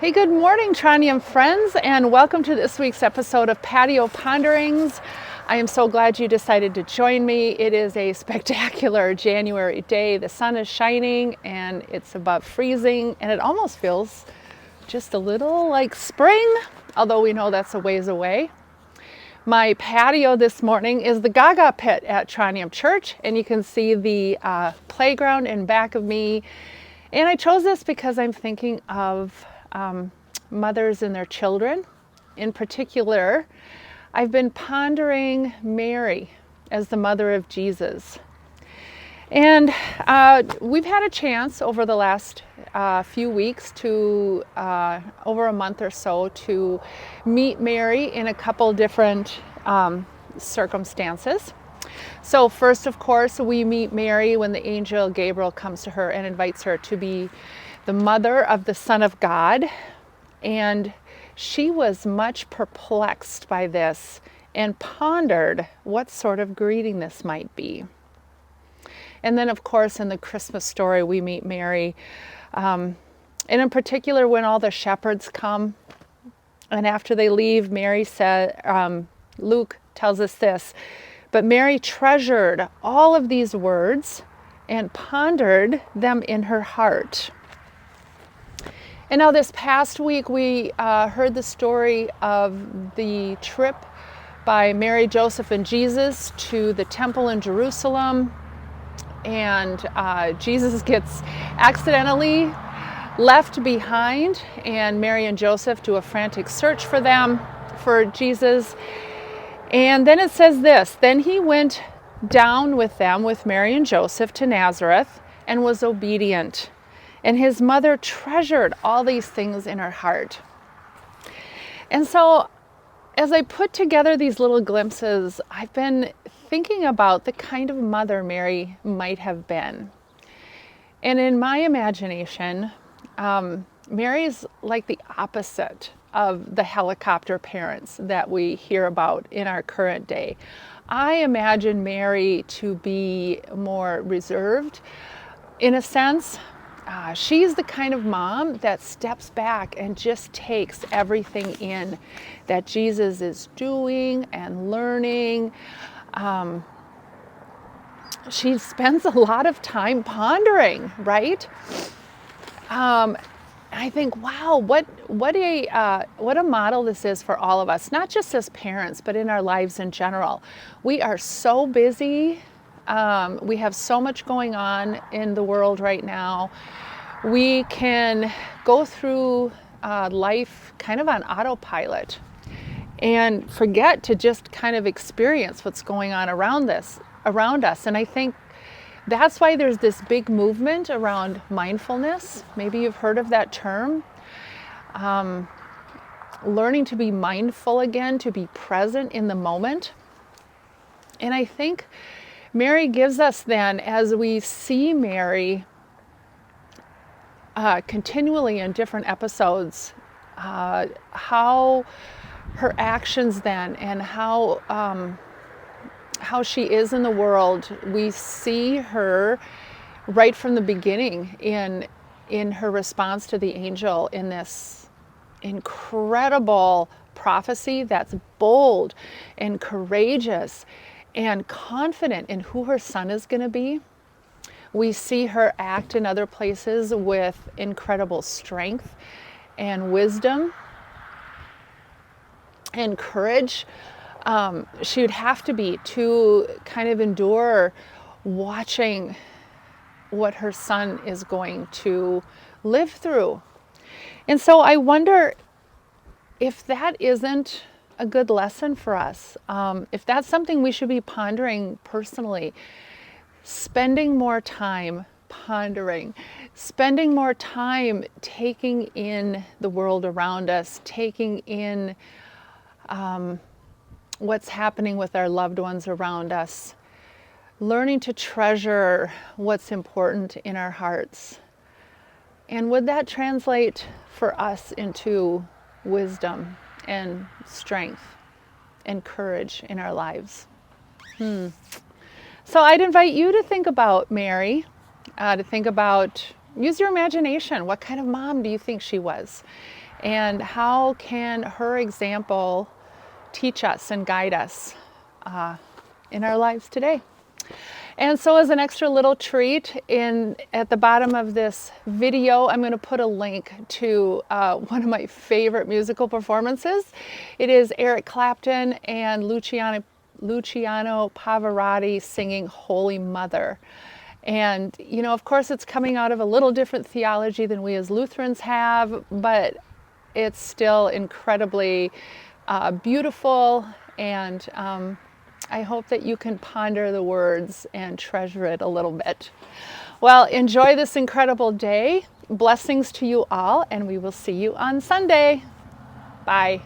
Hey, good morning, Trondheim friends, and welcome to this week's episode of Patio Ponderings. I am so glad you decided to join me. It is a spectacular January day. The sun is shining and it's above freezing, and it almost feels just a little like spring, although we know that's a ways away. My patio this morning is the Gaga pit at Trondheim Church, and you can see the playground in back of me. And I chose this because I'm thinking of mothers and their children. In particular, I've been pondering Mary as the mother of Jesus. And we've had a chance over the last few weeks to, over a month or so, to meet Mary in a couple different circumstances. So first, of course, we meet Mary when the angel Gabriel comes to her and invites her to be the mother of the Son of God. And she was much perplexed by this and pondered what sort of greeting this might be. And then, of course, in the Christmas story, we meet Mary. And in particular, when all the shepherds come, and after they leave, Mary said, Luke tells us this, but Mary treasured all of these words and pondered them in her heart. And now this past week, we heard the story of the trip by Mary, Joseph, and Jesus to the temple in Jerusalem. And Jesus gets accidentally left behind, and Mary and Joseph do a frantic search for Jesus. And then it says this, then he went down with them, with Mary and Joseph, to Nazareth and was obedient. And his mother treasured all these things in her heart. And so as I put together these little glimpses, I've been thinking about the kind of mother Mary might have been. And in my imagination, Mary's like the opposite of the helicopter parents that we hear about in our current day. I imagine Mary to be more reserved in a sense. She's the kind of mom that steps back and just takes everything in that Jesus is doing and learning. She spends a lot of time pondering, right? I think, wow, what a model this is for all of us, not just as parents, but in our lives in general. We are so busy. We have so much going on in the world right now. We can go through life kind of on autopilot and forget to just kind of experience what's going on around us. And I think that's why there's this big movement around mindfulness. Maybe you've heard of that term. Learning to be mindful again, to be present in the moment. And I think Mary gives us then, as we see Mary continually in different episodes, how her actions then and how she is in the world. We see her right from the beginning in her response to the angel in this incredible prophecy that's bold and courageous and confident in who her son is going to be. We see her act in other places with incredible strength and wisdom and courage. She would have to be to kind of endure watching what her son is going to live through. And so I wonder if that isn't a good lesson for us, if that's something we should be pondering personally. Spending more time pondering, spending more time taking in the world around us, taking in what's happening with our loved ones around us, learning to treasure what's important in our hearts. And would that translate for us into wisdom and strength and courage in our lives? So I'd invite you to think about Mary, use your imagination. What kind of mom do you think she was? And how can her example teach us and guide us in our lives today? And so as an extra little treat, at the bottom of this video, I'm going to put a link to one of my favorite musical performances. It is Eric Clapton and Luciano Pavarotti singing Holy Mother. And, you know, of course, it's coming out of a little different theology than we as Lutherans have, but it's still incredibly beautiful, and I hope that you can ponder the words and treasure it a little bit. Well, enjoy this incredible day. Blessings to you all, and we will see you on Sunday. Bye.